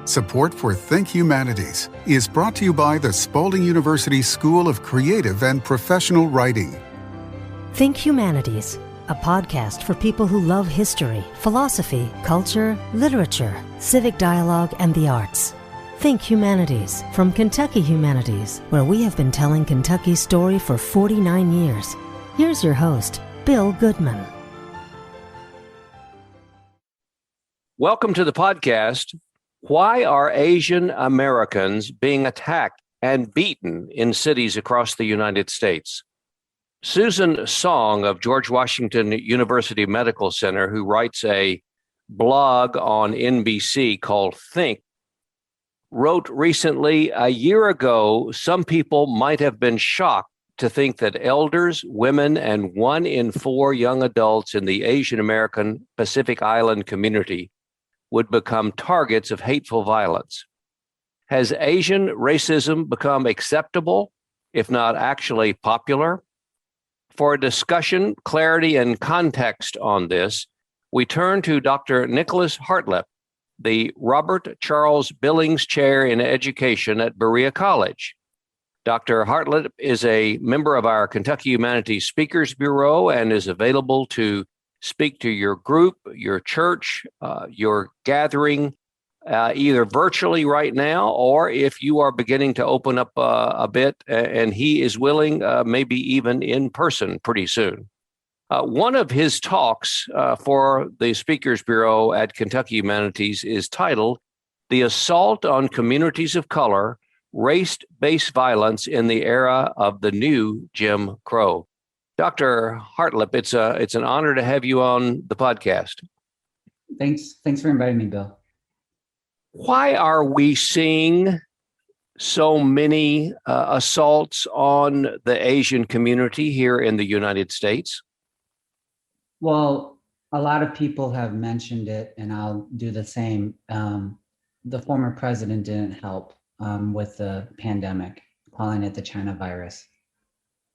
Support for Think Humanities is brought to you by the Spalding University School of Creative and Professional Writing. Think Humanities, a podcast for people who love history, philosophy, culture, literature, civic dialogue, and the arts. Think Humanities from Kentucky Humanities, where we have been telling Kentucky's story for 49 years. Here's your host, Bill Goodman. Welcome to the podcast. Why are Asian Americans being attacked and beaten in cities across the United States? Susan Song of George Washington University Medical Center, who writes a blog on NBC called Think, wrote recently, a year ago, some people might have been shocked to think that elders, women, and 1 in 4 young adults in the Asian American Pacific Island community would become targets of hateful violence. Has Asian racism become acceptable, if not actually popular? For a discussion, clarity, and context on this, we turn to Dr. Nicholas Hartlep, the Robert Charles Billings Chair in Education at Berea College. Dr. Hartlep is a member of our Kentucky Humanities Speakers Bureau and is available to speak to your group, your church, your gathering, either virtually right now, or if you are beginning to open up a bit and he is willing, maybe even in person pretty soon. One of his talks for the Speakers Bureau at Kentucky Humanities is titled, "The Assault on Communities of Color, Race-Based Violence in the Era of the New Jim Crow." Dr. Hartlep, it's an honor to have you on the podcast. Thanks for inviting me, Bill. Why are we seeing so many assaults on the Asian community here in the United States? Well, a lot of people have mentioned it, and I'll do the same. The former president didn't help with the pandemic, calling it the China virus.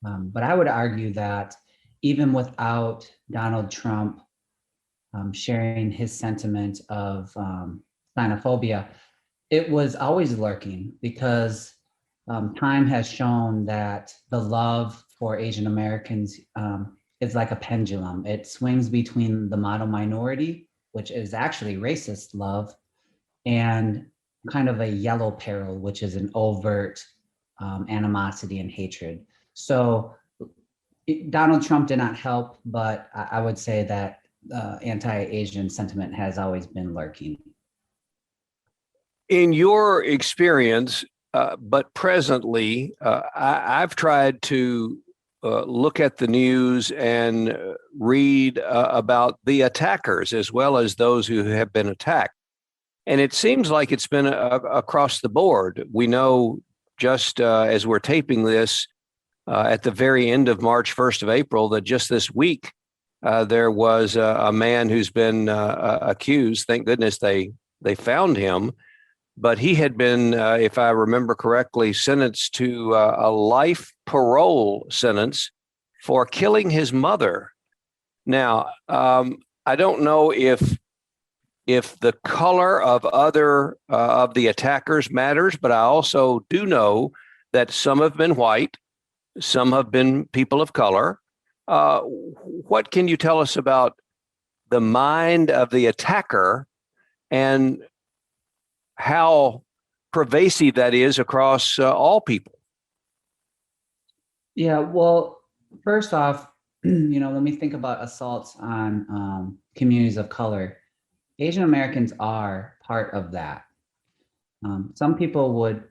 But I would argue that even without Donald Trump sharing his sentiment of xenophobia, it was always lurking because time has shown that the love for Asian Americans is like a pendulum. It swings between the model minority, which is actually racist love, and kind of a yellow peril, which is an overt animosity and hatred. So Donald Trump did not help, but I would say that anti-Asian sentiment has always been lurking. In your experience, but presently, I've tried to look at the news and read about the attackers as well as those who have been attacked. And it seems like it's been across the board. We know just as we're taping this at the very end of March, 1st of April, that just this week there was a man who's been accused. Thank goodness they found him. But he had been, if I remember correctly, sentenced to a life parole sentence for killing his mother. Now, I don't know if the color of other of the attackers matters, but I also do know that some have been white, some have been people of color. What can you tell us about the mind of the attacker and how pervasive that is across all people? Yeah, well, first off, when we think about assaults on communities of color, Asian Americans are part of that. Some people would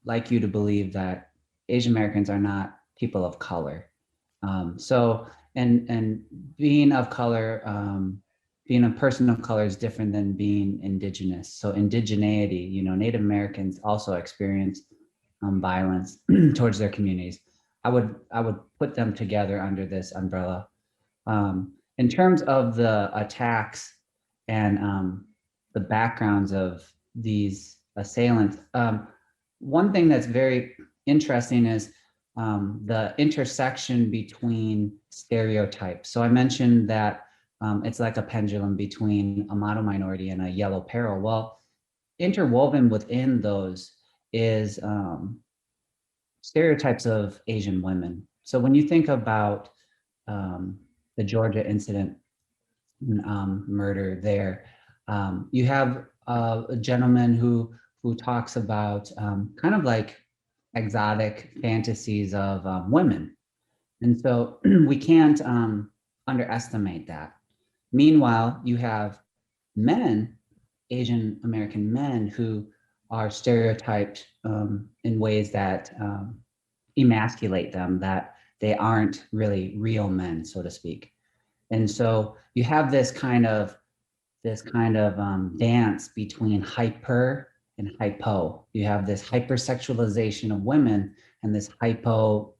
like you to believe that Asian Americans are not people of color. And being of color, being a person of color is different than being indigenous. So indigeneity, Native Americans also experience violence towards their communities. I would put them together under this umbrella. In terms of the attacks and the backgrounds of these assailants, one thing that's very interesting is the intersection between stereotypes. So I mentioned that it's like a pendulum between a model minority and a yellow peril. Well, interwoven within those is stereotypes of Asian women. So when you think about the Georgia incident, murder there, you have a gentleman who talks about kind of like exotic fantasies of women, and so we can't underestimate that. Meanwhile, you have men, Asian American men, who are stereotyped in ways that emasculate them, that they aren't really real men, so to speak. And so you have this kind of dance between hyper and hypo. You have this hypersexualization of women and this hypo,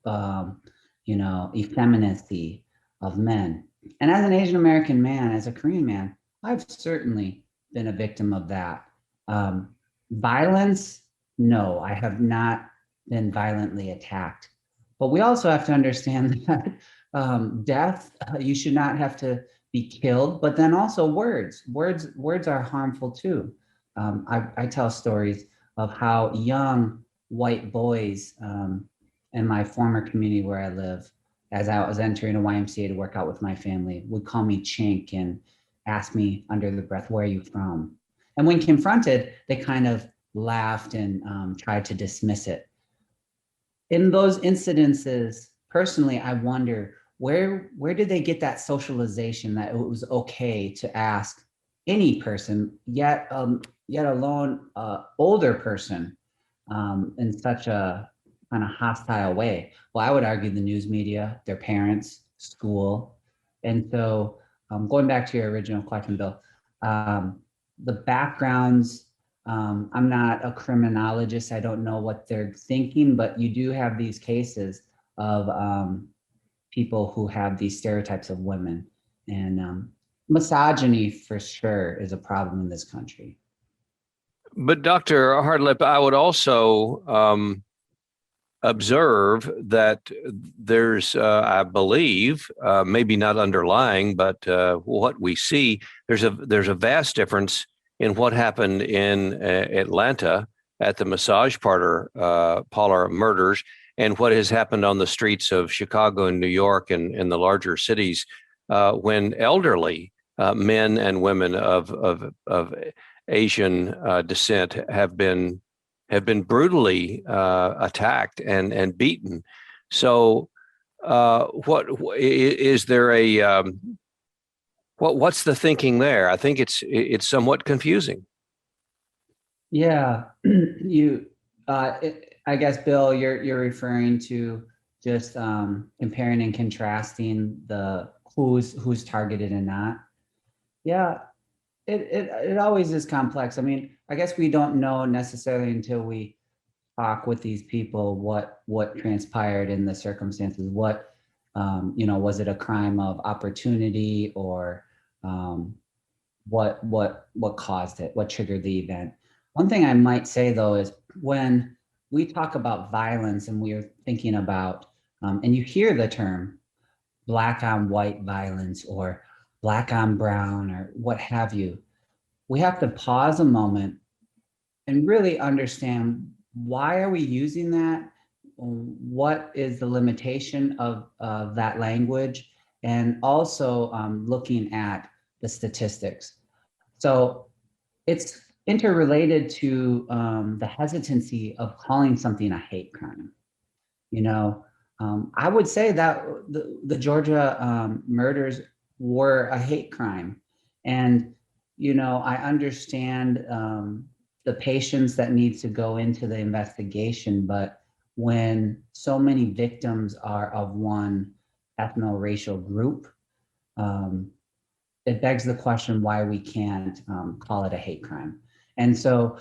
effeminacy of men. And as an Asian American man, as a Korean man, I've certainly been a victim of that. Violence, no, I have not been violently attacked. But we also have to understand that death, you should not have to be killed, but then also words are harmful too. I tell stories of how young white boys in my former community where I live, as I was entering a YMCA to work out with my family, would call me chink and ask me under the breath, "Where are you from?" And when confronted, they kind of laughed and tried to dismiss it. In those incidences, personally, I wonder where did they get that socialization that it was okay to ask any person, yet alone older person, in such a kind of hostile way? Well, I would argue the news media, their parents, school. And so going back to your original question, Bill, the backgrounds, I'm not a criminologist. I don't know what they're thinking, but you do have these cases of people who have these stereotypes of women, and misogyny for sure is a problem in this country. But Dr. Hartlep, I would also observe that there's, I believe, maybe not underlying, but what we see, there's a vast difference in what happened in Atlanta at the massage parlor murders and what has happened on the streets of Chicago and New York and in the larger cities when elderly men and women of Asian descent have been brutally attacked and beaten. So, what is there a what's the thinking there? I think it's somewhat confusing. Yeah, I guess, Bill, you're referring to just comparing and contrasting the who's targeted and not. Yeah, it always is complex. I mean, I guess we don't know necessarily until we talk with these people what transpired in the circumstances. What was it a crime of opportunity, or what caused it? What triggered the event? One thing I might say though is when we talk about violence and we're thinking about, and you hear the term black on white violence or black on brown or what have you, we have to pause a moment and really understand, why are we using that? What is the limitation of that language? And also looking at the statistics. So it's interrelated to the hesitancy of calling something a hate crime. I would say that the Georgia murders were a hate crime. And, I understand the patience that needs to go into the investigation, but when so many victims are of one ethno-racial group, it begs the question why we can't call it a hate crime. And so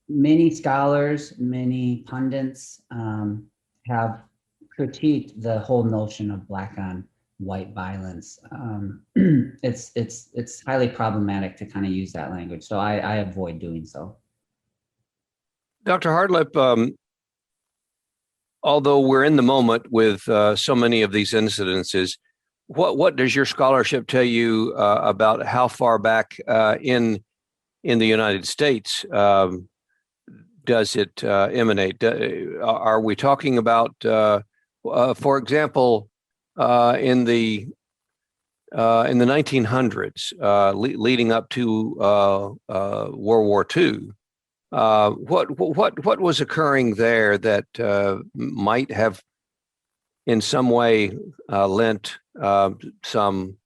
many scholars, many pundits have critiqued the whole notion of black on white violence. It's highly problematic to kind of use that language. So I avoid doing so. Dr. Hartlep, although we're in the moment with so many of these incidences, what does your scholarship tell you about how far back in in the United States does it emanate? Are we talking about, for example, in the 1900s, leading up to World War II? What was occurring there that might have, in some way, lent some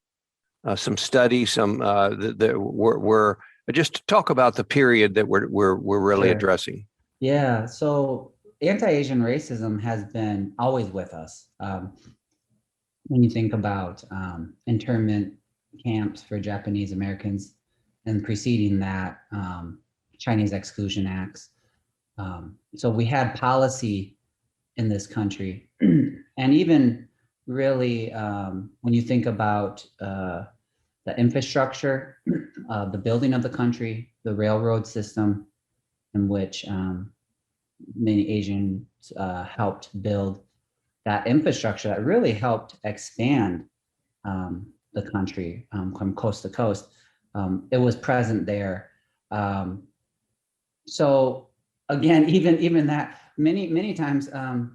study, we're just talk about the period that we're really Sure. addressing. Yeah. So anti-Asian racism has been always with us. When you think about internment camps for Japanese Americans, and preceding that, Chinese exclusion acts. So we had policy in this country, and even really when you think about the infrastructure, the building of the country, the railroad system, in which many Asians helped build, that infrastructure that really helped expand the country from coast to coast. It was present there. So again, even that, many times, I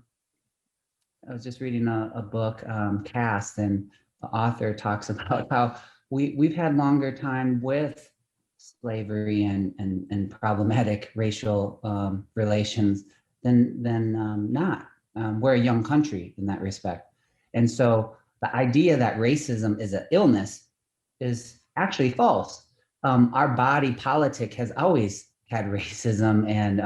was just reading a book, Cast, and the author talks about how we've had longer time with slavery and problematic racial relations than not. We're a young country in that respect. And so the idea that racism is an illness is actually false. Our body politic has always had racism and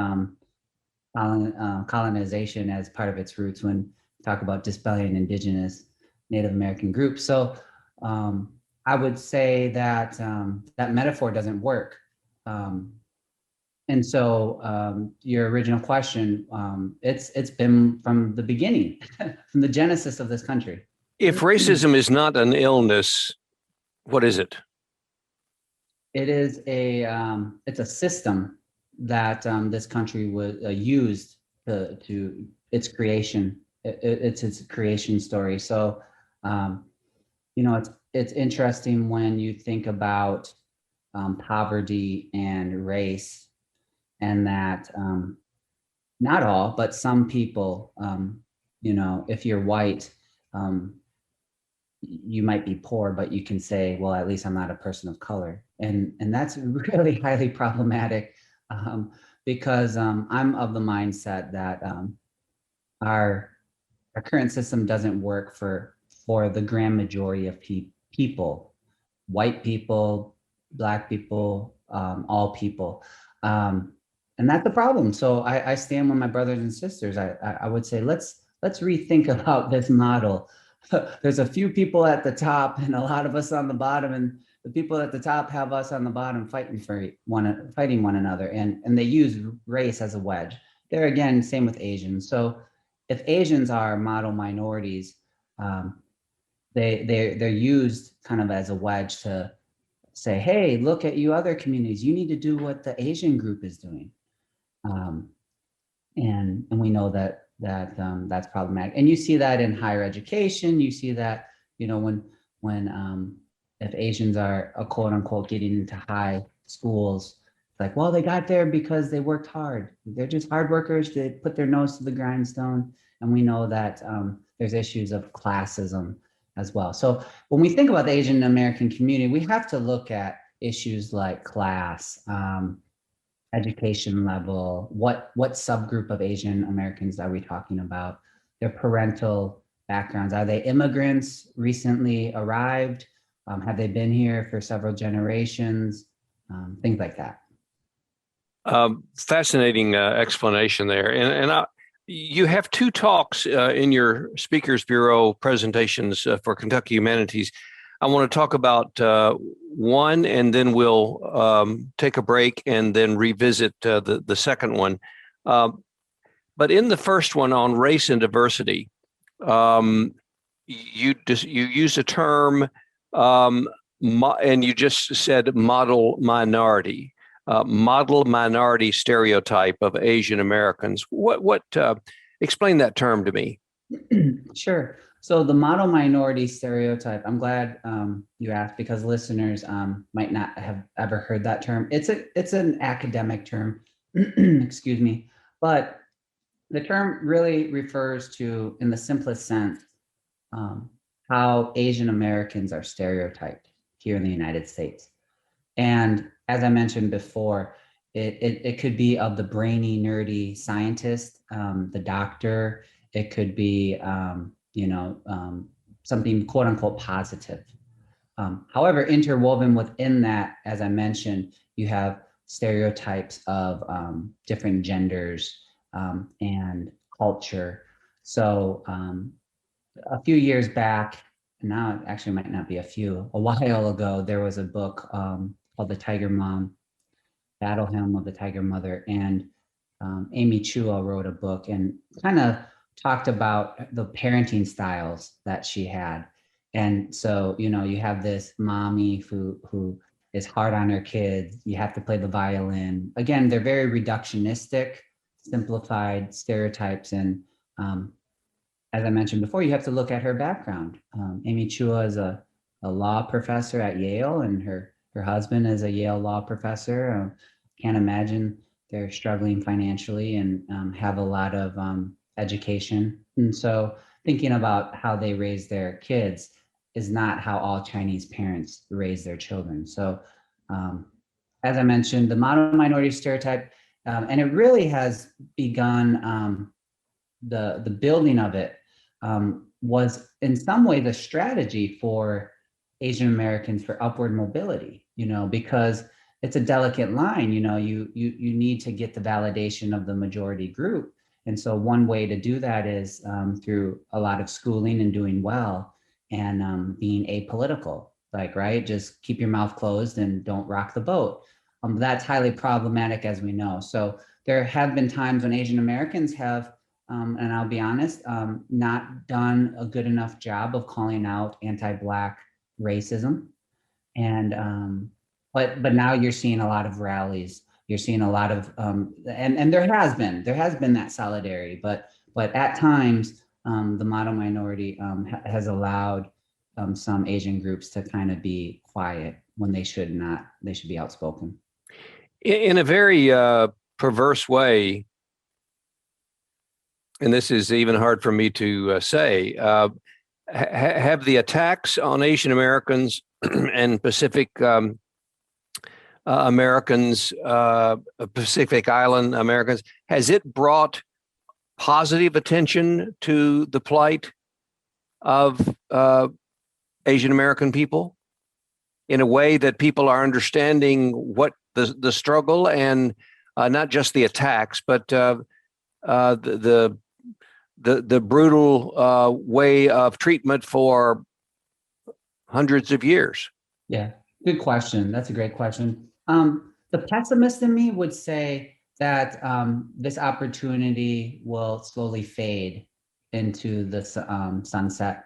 colonization as part of its roots when we talk about disbelling indigenous Native American groups. So I would say that that metaphor doesn't work. And so your original question, it's been from the beginning, from the genesis of this country. If racism is not an illness, what is it? It is it's a system that this country was used to its creation. It's its creation story. So, it's interesting when you think about poverty and race, and that not all, but some people, if you're white, you might be poor, but you can say, well, at least I'm not a person of color. And that's really highly problematic because I'm of the mindset that our current system doesn't work for the grand majority of people, white people, Black people, all people. And that's the problem. So I stand with my brothers and sisters. I would say, let's rethink about this model. There's a few people at the top and a lot of us on the bottom, and the people at the top have us on the bottom fighting one another, and they use race as a wedge. There again, same with Asians. So if Asians are model minorities, they're used kind of as a wedge to say, hey, look at you other communities, you need to do what the Asian group is doing. And we know that that's problematic. And you see that in higher education. You see that, when if Asians are quote unquote getting into high schools, it's like, well, they got there because they worked hard. They're just hard workers. They put their nose to the grindstone. And we know that there's issues of classism as well. So when we think about the Asian American community, we have to look at issues like class, education level, what subgroup of Asian Americans are we talking about? Their parental backgrounds. Are they immigrants recently arrived? Have they been here for several generations? Things like that. Fascinating explanation there. And you have two talks in your Speakers Bureau presentations for Kentucky Humanities. I want to talk about one, and then we'll take a break and then revisit the second one. But in the first one on race and diversity, you use a term, and you just said model minority stereotype of Asian Americans. What explain that term to me? Sure. So the model minority stereotype, I'm glad you asked because listeners might not have ever heard that term. It's an academic term, excuse me, but the term really refers to, in the simplest sense, um, how Asian Americans are stereotyped here in the United States. And as I mentioned before, it could be of the brainy, nerdy scientist, the doctor. It could be, something quote unquote positive. However, interwoven within that, as I mentioned, you have stereotypes of different genders and culture. So a few years back, now it actually might not be a while ago, there was a book called The Tiger Mom, Battle Hymn of the Tiger Mother. And Amy Chua wrote a book and kind of talked about the parenting styles that she had. And so, you have this mommy who is hard on her kids. You have to play the violin. Again, they're very reductionistic, simplified stereotypes. And as I mentioned before, you have to look at her background. Amy Chua is a law professor at Yale, and her husband is a Yale law professor. Can't imagine they're struggling financially and have a lot of education. And so thinking about how they raise their kids is not how all Chinese parents raise their children. So as I mentioned, the model minority stereotype, and it really has begun, the building of it was in some ways a strategy for Asian Americans for upward mobility, because it's a delicate line. You need to get the validation of the majority group. And so one way to do that is through a lot of schooling and doing well and being apolitical, right? Just keep your mouth closed and don't rock the boat. That's highly problematic, as we know. So there have been times when Asian Americans have, and I'll be honest, not done a good enough job of calling out anti-Black racism. And but now you're seeing a lot of rallies. You're seeing a lot of and there has been that solidarity, but at times the model minority has allowed some Asian groups to kind of be quiet when they should not. They should be outspoken. In a very perverse way, and this is even hard for me to say, have the attacks on Asian Americans and Pacific Americans, Pacific Island Americans, has it brought positive attention to the plight of Asian American people in a way that people are understanding what the struggle and not just the attacks, but the brutal way of treatment for hundreds of years? Yeah, good question. That's a great question. The pessimist in me would say that this opportunity will slowly fade into the sunset.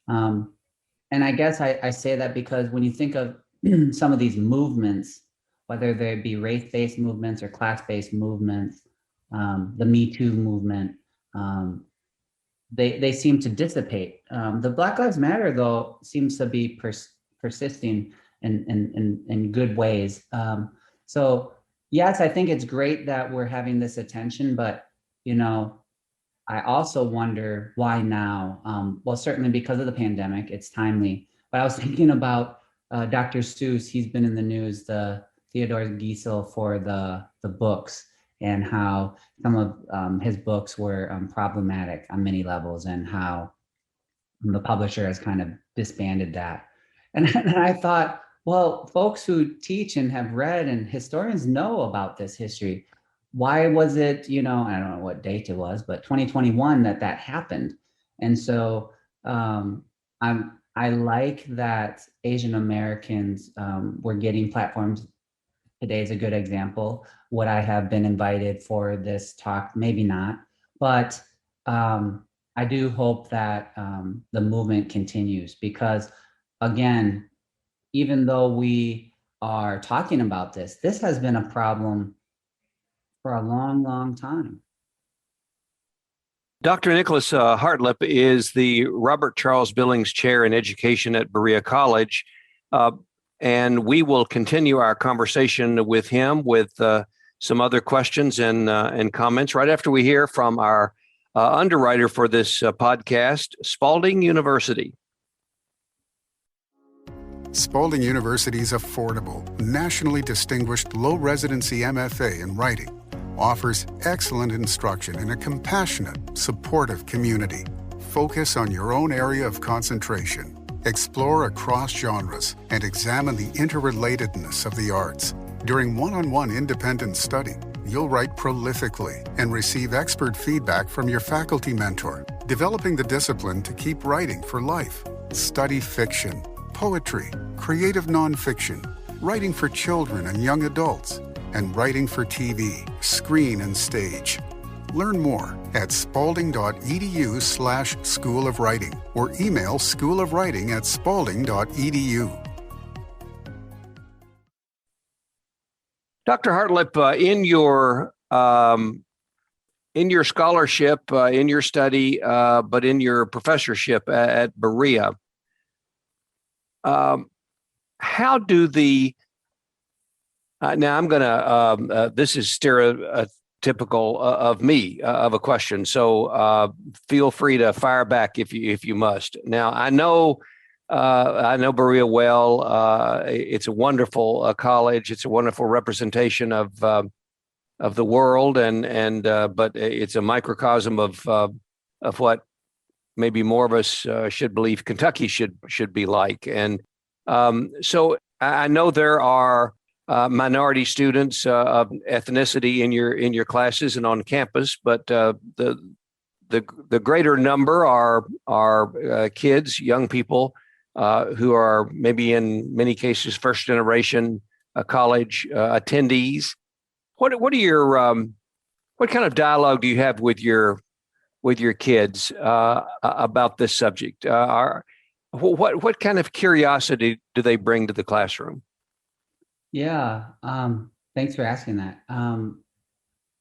And I guess I say that because when you think of some of these movements, whether they be race-based movements or class-based movements, the Me Too movement, they seem to dissipate. The Black Lives Matter, though, seems to be persisting in good ways. So yes, I think it's great that we're having this attention, but I also wonder why now. Well, certainly because of the pandemic, it's timely. But I was thinking about Dr. Seuss. He's been in the news, the Theodore Giesel, for the books, and how some of his books were problematic on many levels, and how the publisher has kind of disbanded that. And I thought, well, folks who teach and have read and historians know about this history. Why was it, I don't know what date it was, but 2021 that happened. And so I like that Asian Americans were getting platforms. Today is a good example. Would I have been invited for this talk? Maybe not, but I do hope that the movement continues, because again, even though we are talking about this has been a problem for a long, long time. Dr. Nicholas Hartlep is the Robert Charles Billings Chair in Education at Berea College, and we will continue our conversation with him with some other questions and comments right after we hear from our underwriter for this podcast, Spalding University. Spalding University's affordable, nationally distinguished low-residency MFA in writing offers excellent instruction in a compassionate, supportive community. Focus on your own area of concentration. Explore across genres and examine the interrelatedness of the arts. During one-on-one independent study, you'll write prolifically and receive expert feedback from your faculty mentor, developing the discipline to keep writing for life. Study fiction, poetry, creative nonfiction, writing for children and young adults, and writing for TV, screen, and stage. Learn more at spalding.edu/School of Writing or email schoolofwriting@spalding.edu. Dr. Hartlep, in your scholarship, in your study, but in your professorship at Berea, how do the now I'm going to this is stereotypical of me of a question, so feel free to fire back if you must. Now I know Berea well. It's a wonderful college. It's a wonderful representation of the world, and but it's a microcosm of what maybe more of us should believe Kentucky should be like. And so I know there are minority students of ethnicity in your classes and on campus, but the greater number are kids, young people who are maybe in many cases first generation college attendees. What are your what kind of dialogue do you have with your kids about this subject? What kind of curiosity do they bring to the classroom? Yeah, thanks for asking that.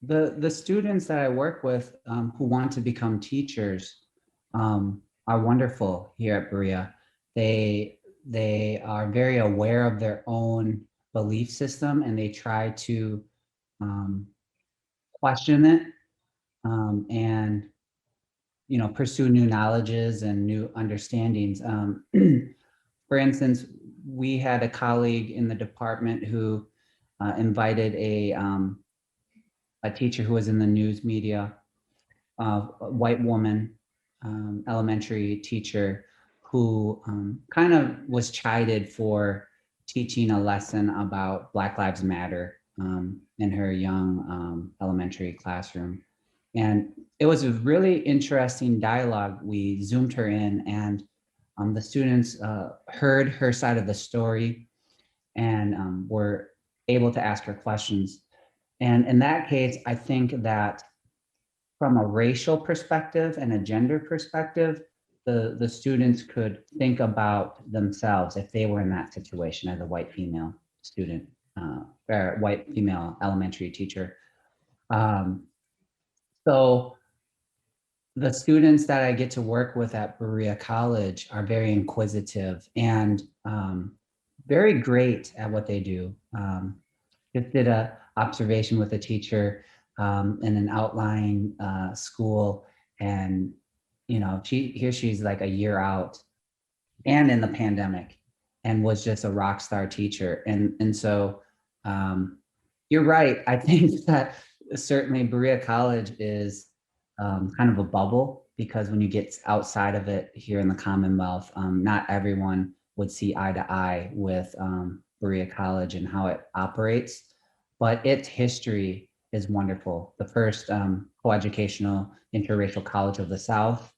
The students that I work with who want to become teachers are wonderful here at Berea. They are very aware of their own belief system, and they try to question it and pursue new knowledges and new understandings. For instance, we had a colleague in the department who invited a teacher who was in the news media, a white woman, elementary teacher, who kind of was chided for teaching a lesson about Black Lives Matter in her young elementary classroom. And it was a really interesting dialogue. We Zoomed her in, and the students heard her side of the story and were able to ask her questions. And in that case, I think that from a racial perspective and a gender perspective, the students could think about themselves if they were in that situation as a white female student or white female elementary teacher. So the students that I get to work with at Berea College are very inquisitive and very great at what they do. Just did a observation with a teacher in an outlying school, and she's like a year out and in the pandemic, and was just a rock star teacher. And so you're right. I think that certainly Berea College is kind of a bubble, because when you get outside of it here in the Commonwealth, not everyone would see eye to eye with Berea College and how it operates, but its history is wonderful. The first coeducational interracial college of the South,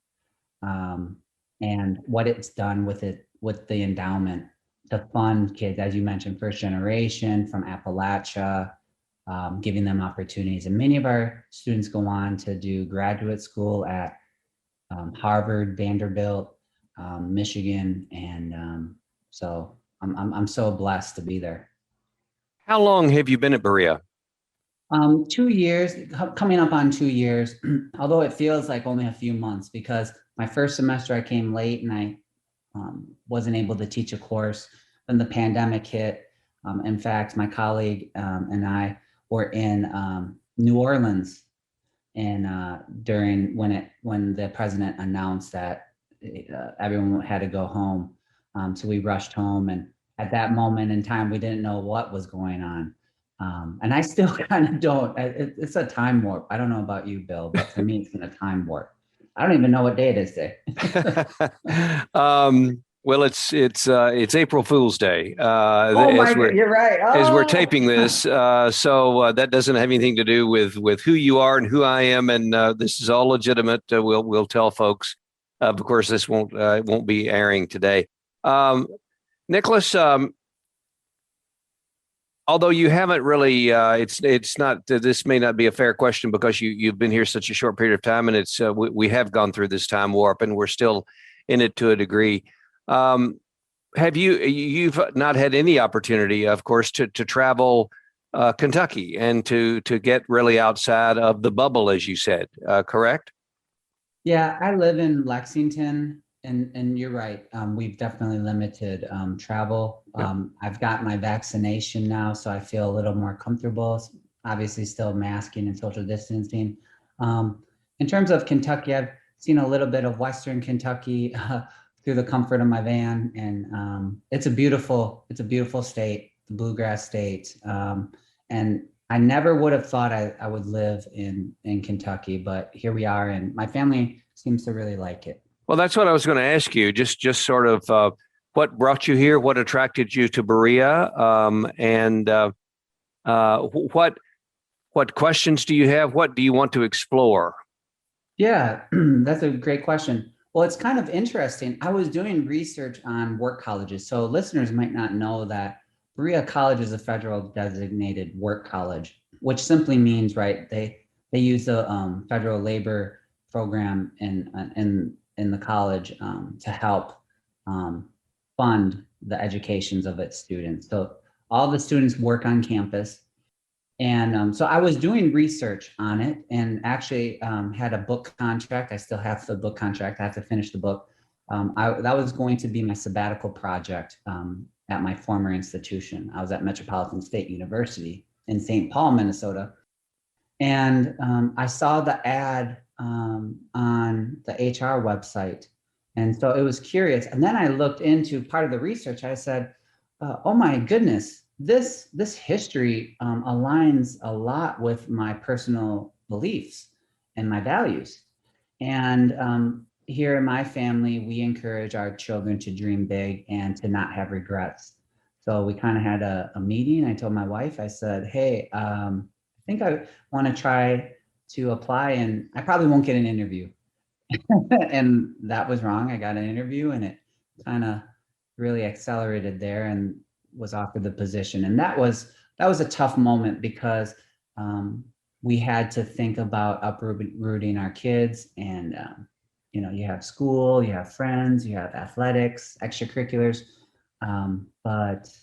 and what it's done with the endowment to fund kids, as you mentioned, first generation from Appalachia, giving them opportunities. And many of our students go on to do graduate school at Harvard, Vanderbilt, Michigan, and so I'm so blessed to be there. How long have you been at Berea? 2 years, coming up on 2 years, although it feels like only a few months because my first semester I came late and I wasn't able to teach a course. Then the pandemic hit. In fact, my colleague and I were in New Orleans and during when the president announced that everyone had to go home. So we rushed home, and at that moment in time, we didn't know what was going on. And I still kind of don't. It's a time warp. I don't know about you, Bill, but for me, it's been a time warp. I don't even know what day it is today. Well, it's April Fool's Day. Oh my God, you're right. As we're Oh. taping this, so that doesn't have anything to do with who you are and who I am, and this is all legitimate. We'll tell folks. Of course, this won't be airing today. Nicholas, although you haven't really, it's not. This may not be a fair question because you've been here such a short period of time, and it's we have gone through this time warp, and we're still in it to a degree. Have you've not had any opportunity, of course, to travel Kentucky and to get really outside of the bubble, as you said, correct? Yeah, I live in Lexington, and you're right. We've definitely limited travel. I've got my vaccination now, so I feel a little more comfortable. Obviously, still masking and social distancing. In terms of Kentucky, I've seen a little bit of Western Kentucky through the comfort of my van, and it's a beautiful state, the bluegrass state. And I never would have thought I would live in Kentucky, but here we are, and my family seems to really like it. Well, that's what I was going to ask you. Just sort of what brought you here, what attracted you to Berea, and what questions do you have? What do you want to explore? Yeah, that's a great question. Well, it's kind of interesting. I was doing research on work colleges. So listeners might not know that Berea College is a federal designated work college, which simply means, right, they use the federal labor program in the college to help fund the educations of its students. So all the students work on campus. And so I was doing research on it and actually had a book contract. I still have the book contract. I have to finish the book. That was going to be my sabbatical project at my former institution. I was at Metropolitan State University in St. Paul, Minnesota. And I saw the ad on the HR website. And so it was curious. And then I looked into part of the research. I said, oh my goodness, this history aligns a lot with my personal beliefs and my values. And here in my family, we encourage our children to dream big and to not have regrets. So we kind of had a meeting. I told my wife, I said, hey, I think I want to try to apply, and I probably won't get an interview. And that was wrong. I got an interview, and it kind of really accelerated there and was offered the position. And that was a tough moment because we had to think about uprooting our kids. And you have school, you have friends, you have athletics, extracurriculars. But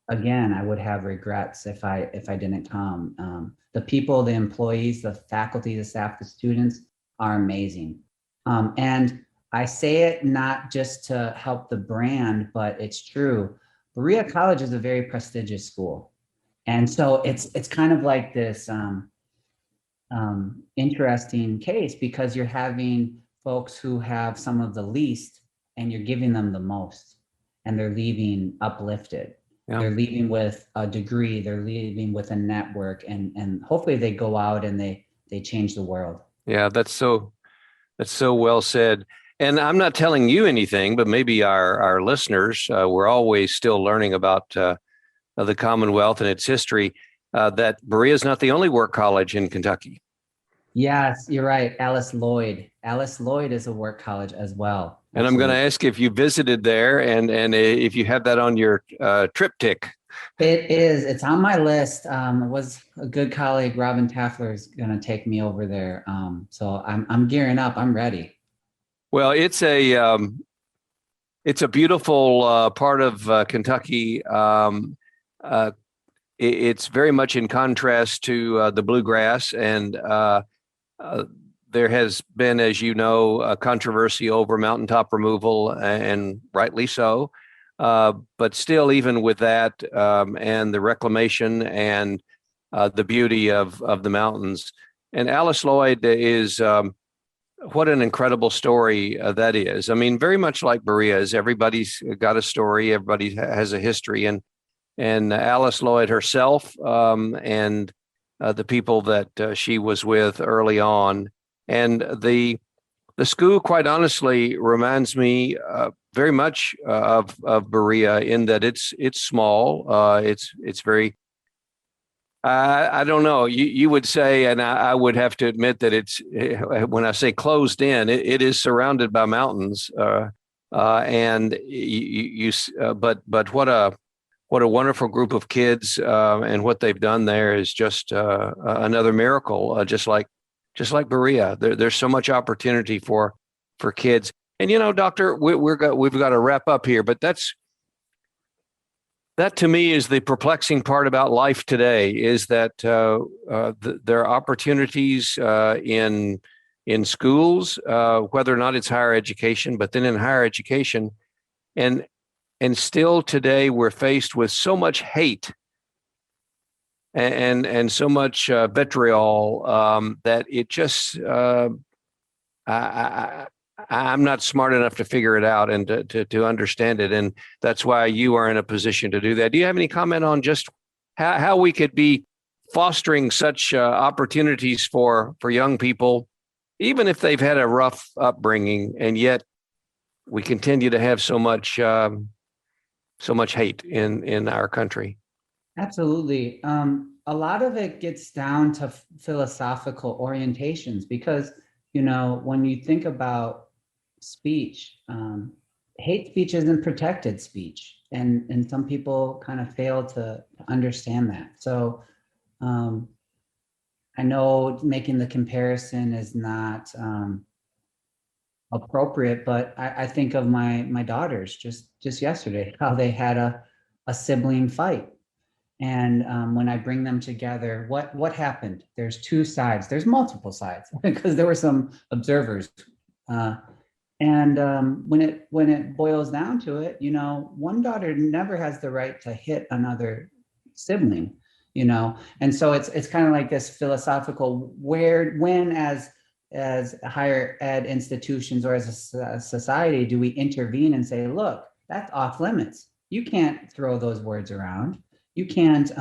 again, I would have regrets if I didn't come. The people, the employees, the faculty, the staff, the students are amazing. And I say it not just to help the brand, but it's true. Berea College is a very prestigious school. And so it's kind of like this interesting case because you're having folks who have some of the least and you're giving them the most, and they're leaving uplifted. Yeah. They're leaving with a degree, they're leaving with a network, and hopefully they go out and they change the world. Yeah, that's so well said. And I'm not telling you anything, but maybe our listeners, we're always still learning about the Commonwealth and its history, that Berea is not the only work college in Kentucky. Yes, you're right. Alice Lloyd is a work college as well. And I'm going to ask if you visited there and if you have that on your triptych. It is. It's on my list. It was a good colleague, Robin Taffler, is going to take me over there. So I'm gearing up. I'm ready. Well, it's a beautiful part of Kentucky. it's very much in contrast to the bluegrass, and there has been, as you know, a controversy over mountaintop removal, and rightly so. But still, even with that, and the reclamation and the beauty of the mountains, and Alice Lloyd is what an incredible story that is. I mean, very much like Berea's, everybody's got a story, everybody has a history, and Alice Lloyd herself, and the people that she was with early on, and the school, quite honestly, reminds me very much of Berea in that it's small, it's very. I don't know. You would say, and I would have to admit that it's, when I say closed in, it is surrounded by mountains, and but what a wonderful group of kids, and what they've done there is just another miracle. Just like Berea, there's so much opportunity for kids. And Doctor, we've got to wrap up here, but that to me is the perplexing part about life today, is that there are opportunities in schools, whether or not it's higher education, but then in higher education, and still today we're faced with so much hate and so much vitriol, that it just I'm not smart enough to figure it out and to understand it. And that's why you are in a position to do that. Do you have any comment on just how we could be fostering such opportunities for young people, even if they've had a rough upbringing, and yet we continue to have so much hate in our country? Absolutely. A lot of it gets down to philosophical orientations, because, when you think about speech, hate speech isn't protected speech. And some people kind of fail to understand that. So I know making the comparison is not appropriate, but I think of my daughters just yesterday, how they had a sibling fight. And when I bring them together, what happened? There's two sides. There's multiple sides because there were some observers. And when it boils down to it, one daughter never has the right to hit another sibling, And so it's kind of like this philosophical when as higher ed institutions or as a society do we intervene and say, look, that's off limits. You can't throw those words around. You can't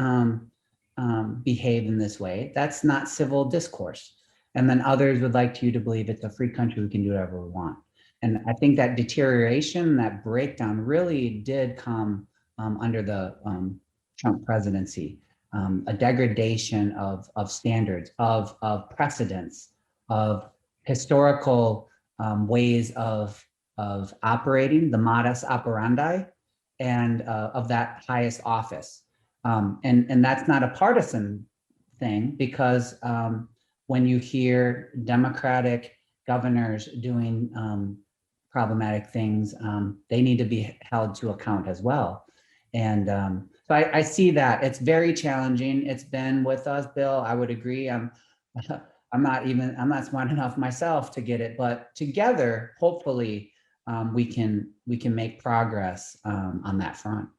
behave in this way. That's not civil discourse. And then others would like you to believe it's a free country. We can do whatever we want. And I think that deterioration, that breakdown really did come under the Trump presidency, a degradation of standards, of precedents, of historical ways of operating, the modus operandi, and of that highest office. And that's not a partisan thing, because when you hear Democratic governors doing problematic things, they need to be held to account as well. And so I see that it's very challenging. It's been with us, Bill. I would agree. I'm not smart enough myself to get it, but together, hopefully, we can make progress on that front.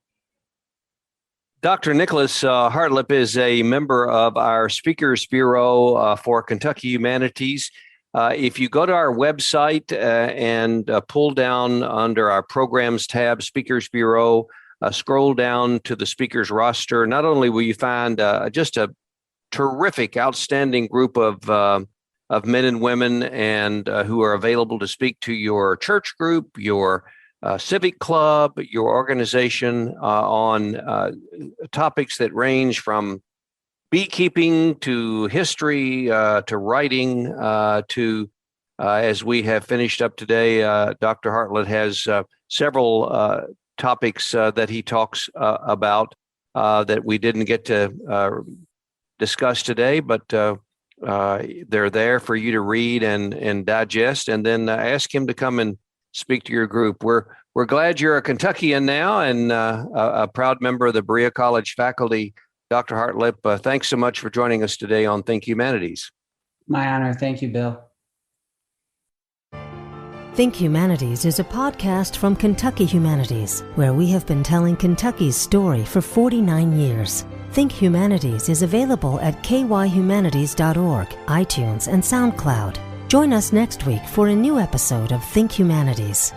Dr. Nicholas Hartlep is a member of our Speakers Bureau for Kentucky Humanities. If you go to our website and pull down under our programs tab, Speakers Bureau, scroll down to the speakers roster, not only will you find just a terrific, outstanding group of men and women and who are available to speak to your church group, your civic club, your organization on topics that range from beekeeping to history to writing to, as we have finished up today, Dr. Hartlep has several topics that he talks about that we didn't get to discuss today, but they're there for you to read and digest, and then ask him to come and speak to your group. We're glad you're a Kentuckian now and a proud member of the Berea College faculty Dr. Hartlep, thanks so much for joining us today on Think Humanities. My honor. Thank you, Bill. Think Humanities is a podcast from Kentucky Humanities, where we have been telling Kentucky's story for 49 years. Think Humanities is available at kyhumanities.org, iTunes, and SoundCloud. Join us next week for a new episode of Think Humanities.